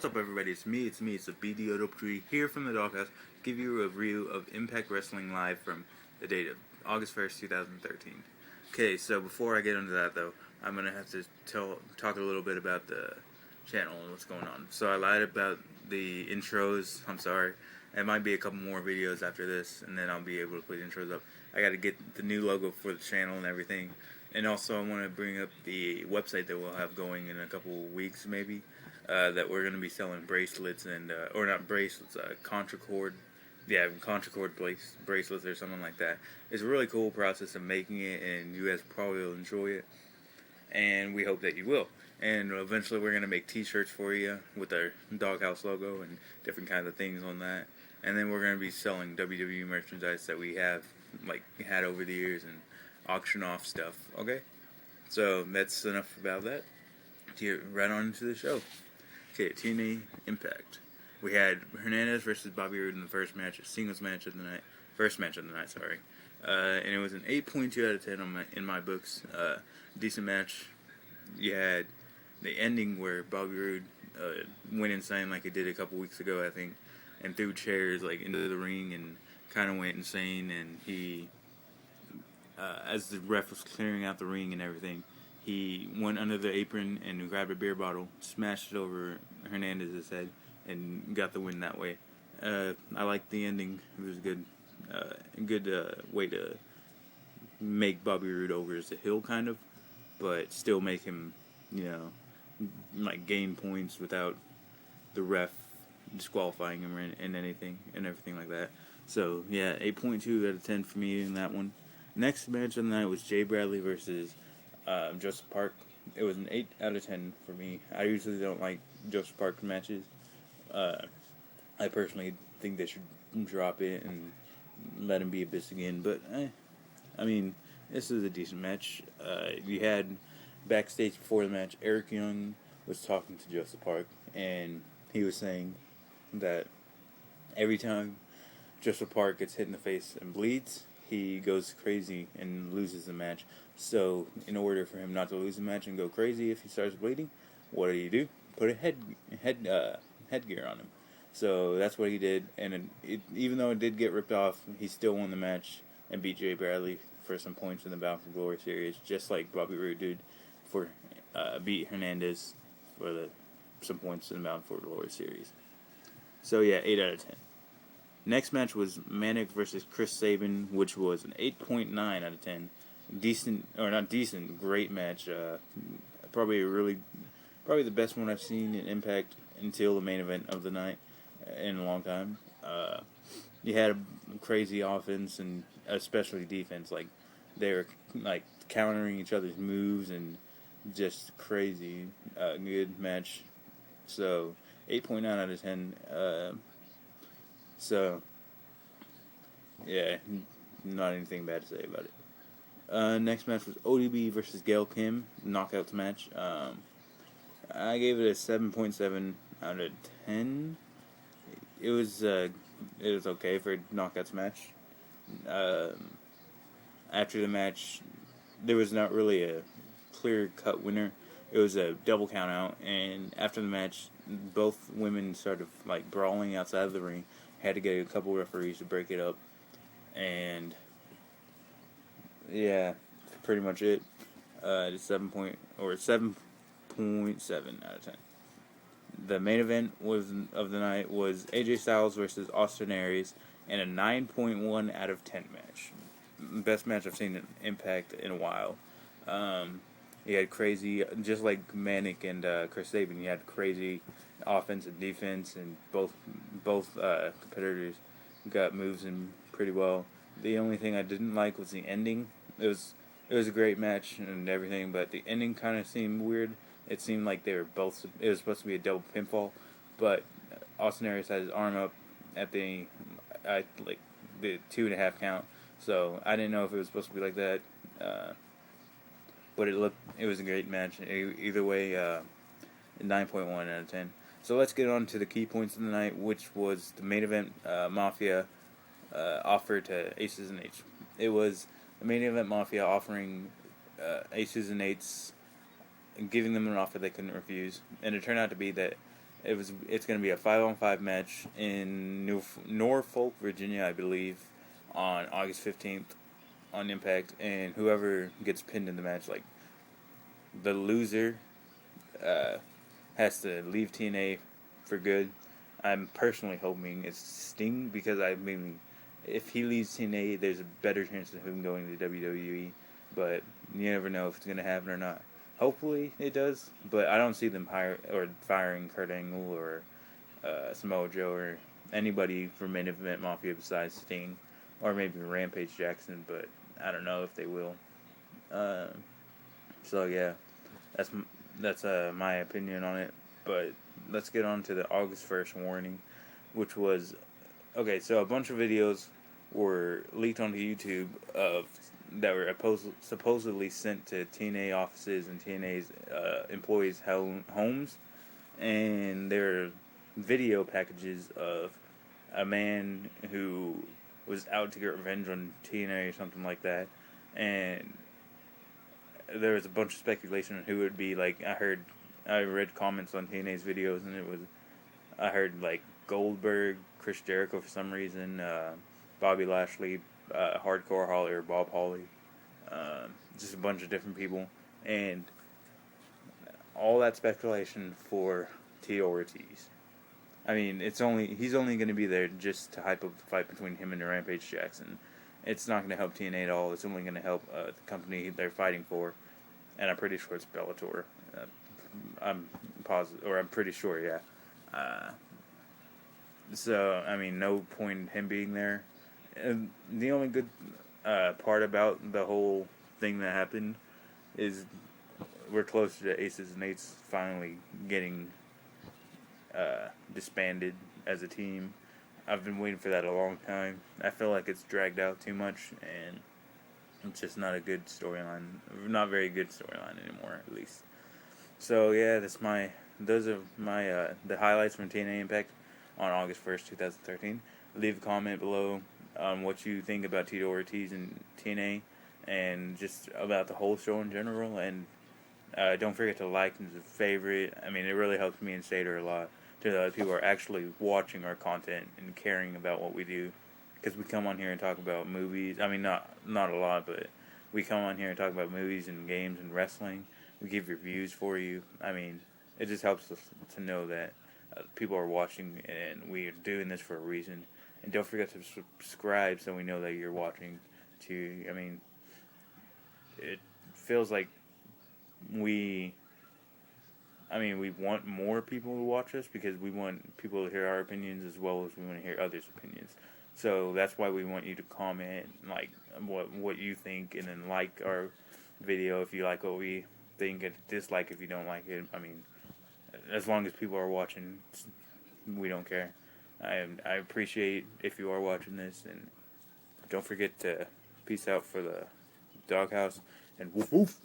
What's up, everybody? It's me. It's a BDO Dope Tree here from the Doghouse to give you a review of Impact Wrestling Live from the date of August 1st, 2013. Okay, so before I get into that, though, I'm going to have to talk a little bit about the channel and what's going on. So I lied about the intros. I'm sorry. It might be a couple more videos after this, and then I'll be able to put the intros up. I got to get the new logo for the channel and everything. And also, I want to bring up the website that we'll have going in a couple weeks, maybe. That we're going to be selling bracelets and, or not bracelets, Contracord, Contracord bracelets or something like that. It's a really cool process of making it, and you guys probably will enjoy it, and we hope that you will. And eventually we're going to make t-shirts for you with our Doghouse logo and different kinds of things on that. And then we're going to be selling WWE merchandise that we have, had over the years, and auction off stuff, okay? So that's enough about that. To get right on into the show. Okay, TNA Impact. We had Hernandez versus Bobby Roode in the first match, a singles match of the night. First match of the night, sorry. And it was an 8.2 out of 10 in my books. Decent match. You had the ending where Bobby Roode went insane like he did a couple weeks ago, I think, and threw chairs into the ring and kind of went insane. And he, as the ref was clearing out the ring and everything, he went under the apron and grabbed a beer bottle, smashed it over Hernandez's head, and got the win that way. I liked the ending. It was a good way to make Bobby Roode over as a heel, kind of, but still make him, gain points without the ref disqualifying him and everything like that. So, yeah, 8.2 out of 10 for me in that one. Next match of the night was Jay Bradley versus Joseph Park. It was an 8 out of 10 for me. I usually don't like Joseph Park matches. I personally think they should drop it and let him be Abyss again. But, this is a decent match. You had backstage before the match, Eric Young was talking to Joseph Park, and he was saying that every time Joseph Park gets hit in the face and bleeds, he goes crazy and loses the match. So, in order for him not to lose the match and go crazy if he starts bleeding, what do? Put a headgear on him. So that's what he did, and even though it did get ripped off, he still won the match and beat Jay Bradley for some points in the Bound for Glory series, just like Bobby Roode did for beat Hernandez for some points in the Bound for Glory series. So yeah, 8 out of 10. Next match was Manic versus Chris Sabin, which was an 8.9 out of 10. Great match. Probably the best one I've seen in Impact until the main event of the night in a long time. You had a crazy offense and especially defense. They were countering each other's moves and just crazy. Good match. So 8.9 out of 10. So, yeah, not anything bad to say about it. Next match was ODB versus Gail Kim, knockouts match. I gave it a 7.7 out of 10. It was okay for a knockouts match. After the match, there was not really a clear-cut winner. It was a double count out, and after the match, both women started brawling outside of the ring. Had to get a couple referees to break it up, and yeah, pretty much it. 7.7 out of 10. The main event of the night was AJ Styles versus Austin Aries, and a 9.1 out of 10 match. Best match I've seen in Impact in a while. You had crazy, just like Manic and Chris Sabin, you had crazy offense and defense, and both competitors got moves in pretty well. The only thing I didn't like was the ending. It was a great match and everything, but the ending kind of seemed weird. It seemed like it was supposed to be a double pinfall, but Austin Aries had his arm up at the 2.5 count, so I didn't know if it was supposed to be like that. But it was a great match. Either way, 9.1 out of 10. So let's get on to the key points of the night, which was the main event, Mafia offer to Aces and Eights. It was the main event Mafia offering Aces and Eights, giving them an offer they couldn't refuse. And it turned out to be that It's going to be a 5-on-5 match in Norfolk, Virginia, I believe, on August 15th on Impact, and whoever gets pinned in the match, like the loser, uh, has to leave TNA for good. I'm personally hoping it's Sting because I mean, if he leaves TNA, there's a better chance of him going to WWE. But you never know if it's gonna happen or not. Hopefully it does, but I don't see them firing Kurt Angle or Samoa Joe or anybody from Main Event Mafia besides Sting, or maybe Rampage Jackson. But I don't know if they will. Uh, so yeah, that's my opinion on it. But let's get on to the August 1st warning, which was okay. So a bunch of videos were leaked onto YouTube of that were supposedly sent to TNA offices and TNA's employees' homes, and they're video packages of a man who was out to get revenge on TNA or something like that, and there was a bunch of speculation on who it would be. Like I read comments on TNA's videos, and I heard like Goldberg, Chris Jericho for some reason, Bobby Lashley, Hardcore Holly or Bob Holly, just a bunch of different people, and all that speculation for Tito Ortiz. I mean, he's only going to be there just to hype up the fight between him and Rampage Jackson. It's not going to help TNA at all. It's only going to help the company they're fighting for, and I'm pretty sure it's Bellator. I'm positive, or I'm pretty sure, yeah. So I mean, no point in him being there. And the only good part about the whole thing that happened is we're closer to Aces and Eights finally getting disbanded as a team. I've been waiting for that a long time. I feel like it's dragged out too much, and it's just not a good storyline. Not very good storyline anymore, at least. So yeah, those are my the highlights from TNA Impact on August 1st, 2013. Leave a comment below on what you think about Tito Ortiz and TNA, and just about the whole show in general. And don't forget to like and favorite. I mean, it really helps me and Sater a lot to know that people are actually watching our content and caring about what we do. Because we come on here and talk about movies. I mean, not a lot, but we come on here and talk about movies and games and wrestling. We give reviews for you. I mean, it just helps us to know that people are watching and we are doing this for a reason. And don't forget to subscribe so we know that you're watching too. I mean, it feels like we want more people to watch us because we want people to hear our opinions as well as we want to hear others' opinions. So that's why we want you to comment like what you think, and then like our video if you like what we think, and dislike if you don't like it. I mean, as long as people are watching, we don't care. I appreciate if you are watching this, and don't forget to peace out for the doghouse, and woof woof.